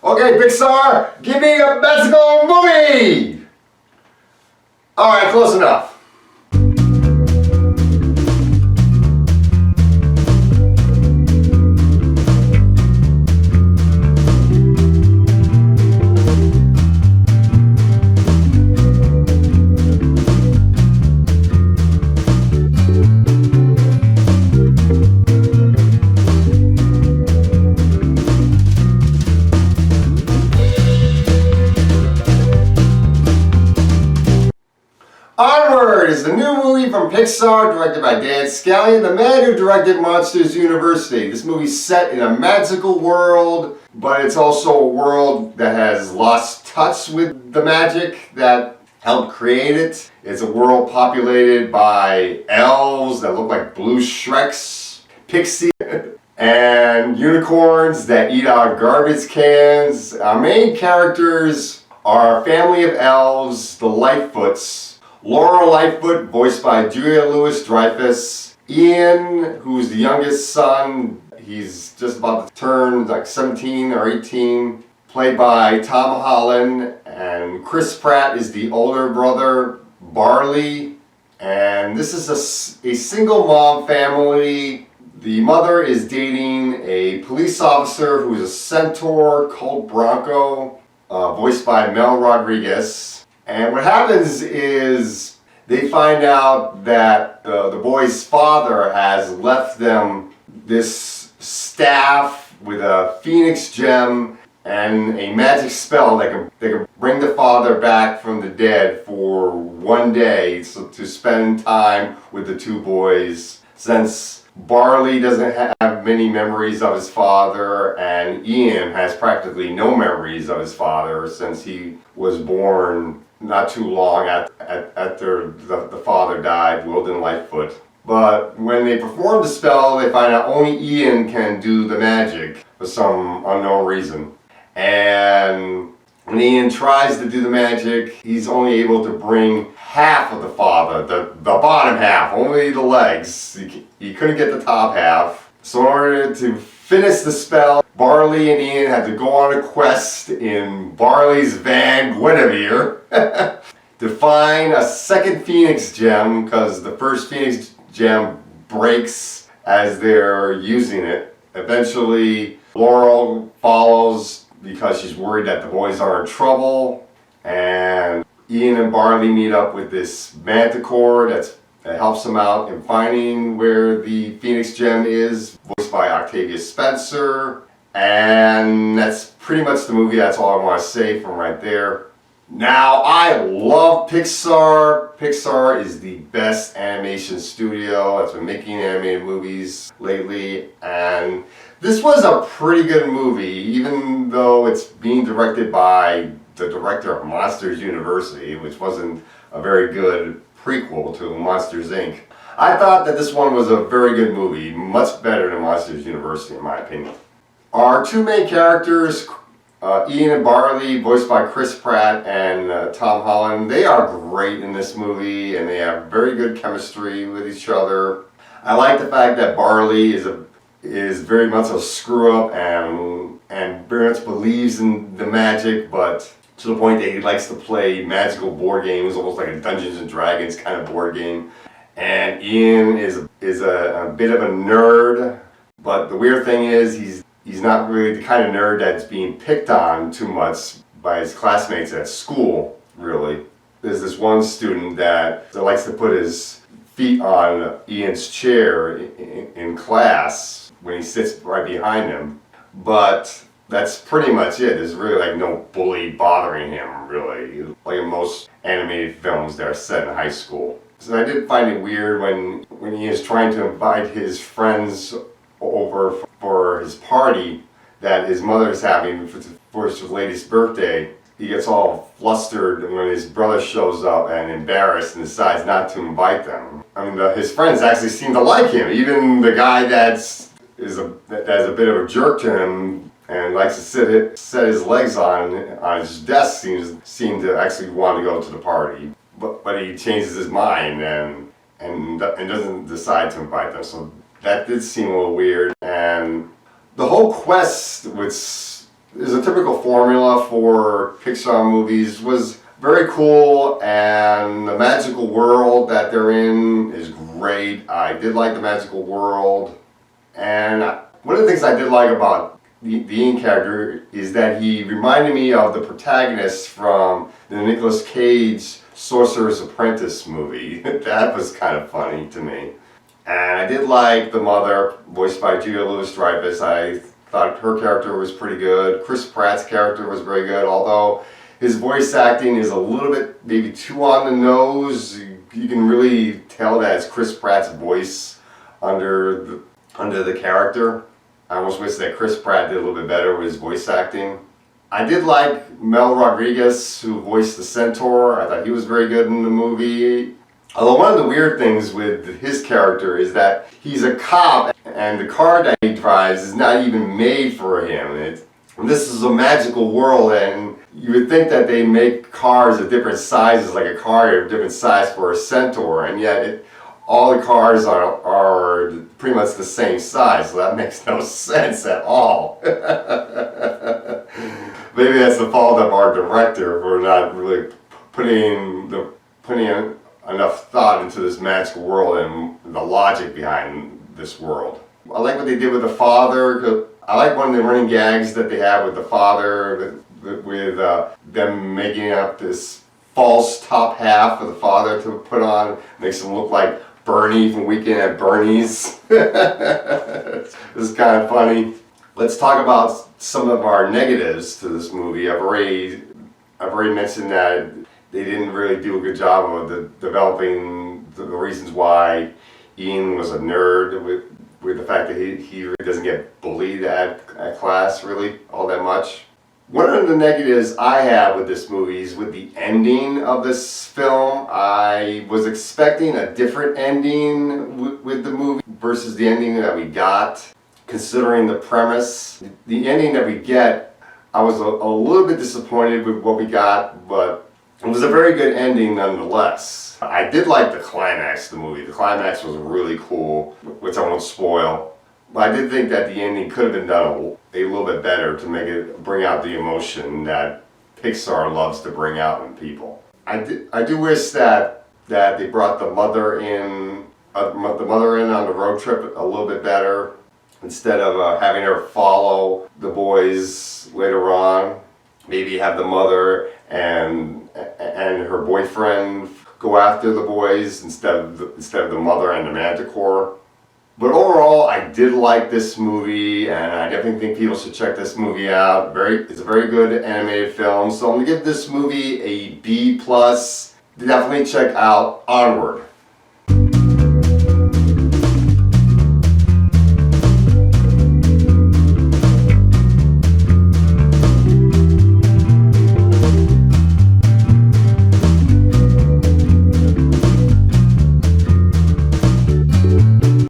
Okay, Pixar, give me a magical movie! Alright, close enough. Onward is the new movie from Pixar directed by Dan Scallion, the man who directed Monsters University. This movie's set in a magical world, but it's also a world that has lost touch with the magic that helped create it. It's a world populated by elves that look like blue Shreks, pixies, and unicorns that eat out of garbage cans. Our main characters are a family of elves, the Lightfoots. Laura Lightfoot, voiced by Julia Louis-Dreyfus. Ian, who's the youngest son, he's just about to turn like 17 or 18, played by Tom Holland. And Chris Pratt is the older brother, Barley. And this is a single mom family. The mother is dating a police officer who is a centaur, Colt Bronco, voiced by Mel Rodriguez. And what happens is they find out that the boy's father has left them this staff with a phoenix gem and a magic spell that can bring the father back from the dead for one day to spend time with the two boys. Since Barley doesn't have many memories of his father, and Ian has practically no memories of his father since he was born not too long after the father died, Wilden Lightfoot. But when they perform the spell, they find out only Ian can do the magic for some unknown reason. And when Ian tries to do the magic, he's only able to bring half of the father, the bottom half, only the legs. He couldn't get the top half. So in order to finish the spell, Barley and Ian had to go on a quest in Barley's van, Guinevere, to find a second Phoenix gem, because the first Phoenix gem breaks as they're using it. Eventually, Laurel follows because she's worried that the boys are in trouble, and Ian and Barley meet up with this manticore that helps them out in finding where the Phoenix gem is, voiced by Octavia Spencer. And that's pretty much the movie. That's all I want to say from right there. Now, I love Pixar. Pixar is the best animation studio that's been making animated movies lately. And this was a pretty good movie, even though it's being directed by the director of Monsters University, which wasn't a very good prequel to Monsters, Inc. I thought that this one was a very good movie, much better than Monsters University in my opinion. Our two main characters, Ian and Barley, voiced by Chris Pratt and Tom Holland, they are great in this movie and they have very good chemistry with each other. I like the fact that Barley is very much a screw-up and very much believes in the magic, but to the point that he likes to play magical board games, almost like a Dungeons and Dragons kind of board game. And Ian is a bit of a nerd, but the weird thing is he's not really the kind of nerd that's being picked on too much by his classmates at school, really. There's this one student that likes to put his feet on Ian's chair in class when he sits right behind him. But that's pretty much it. There's really like no bully bothering him, really, like in most animated films that are set in high school. So I did find it weird when he is trying to invite his friends over for his party that his mother is having for his latest birthday. He gets all flustered when his brother shows up and embarrassed and decides not to invite them. I mean, his friends actually seem to like him. Even the guy that's a bit of a jerk to him and likes to set his legs on his desk seem to actually want to go to the party. But he changes his mind and doesn't decide to invite them. So that did seem a little weird. And the whole quest with is a typical formula for Pixar movies. Was very cool, and the magical world that they're in is great. I did like the magical world, and one of the things I did like about the Ian character is that he reminded me of the protagonist from the Nicolas Cage Sorcerer's Apprentice movie. That was kind of funny to me. And I did like the mother, voiced by Julia Louis-Dreyfus. I thought her character was pretty good. Chris Pratt's character was very good, although his voice acting is a little bit maybe too on the nose. You can really tell that it's Chris Pratt's voice under the character. I almost wish that Chris Pratt did a little bit better with his voice acting. I did like Mel Rodriguez, who voiced the Centaur. I thought he was very good in the movie. Although one of the weird things with his character is that he's a cop, and the car that he drives is not even made for him. This is a magical world, and you would think that they make cars of different sizes, like a car of different size for a Centaur, and yet all the cars are pretty much the same size, so that makes no sense at all. Maybe that's the fault of our director for not really putting enough thought into this magical world and the logic behind this world. I like what they did with the father. I like one of the running gags that they have with the father, with them making up this false top half for the father to put on. Makes him look like Bernie from Weekend at Bernie's. This is kind of funny. Let's talk about some of our negatives to this movie. I've already mentioned that they didn't really do a good job of developing the reasons why Ian was a nerd, with the fact that he really doesn't get bullied at class really all that much. One of the negatives I have with this movie is with the ending of this film. I was expecting a different ending with the movie versus the ending that we got, considering the premise. The ending that we get, I was a little bit disappointed with what we got, but it was a very good ending nonetheless. I did like the climax of the movie. The climax was really cool, which I won't spoil. But I did think that the ending could have been done a little bit better to bring out the emotion that Pixar loves to bring out in people. I do wish that they brought the mother in on the road trip a little bit better, instead of having her follow the boys later on. Maybe have the mother and her boyfriend go after the boys instead of the mother and the Manticore. But overall, I did like this movie, and I definitely think people should check this movie out. It's a very good animated film, so I'm gonna give this movie a B+. Definitely check out Onward.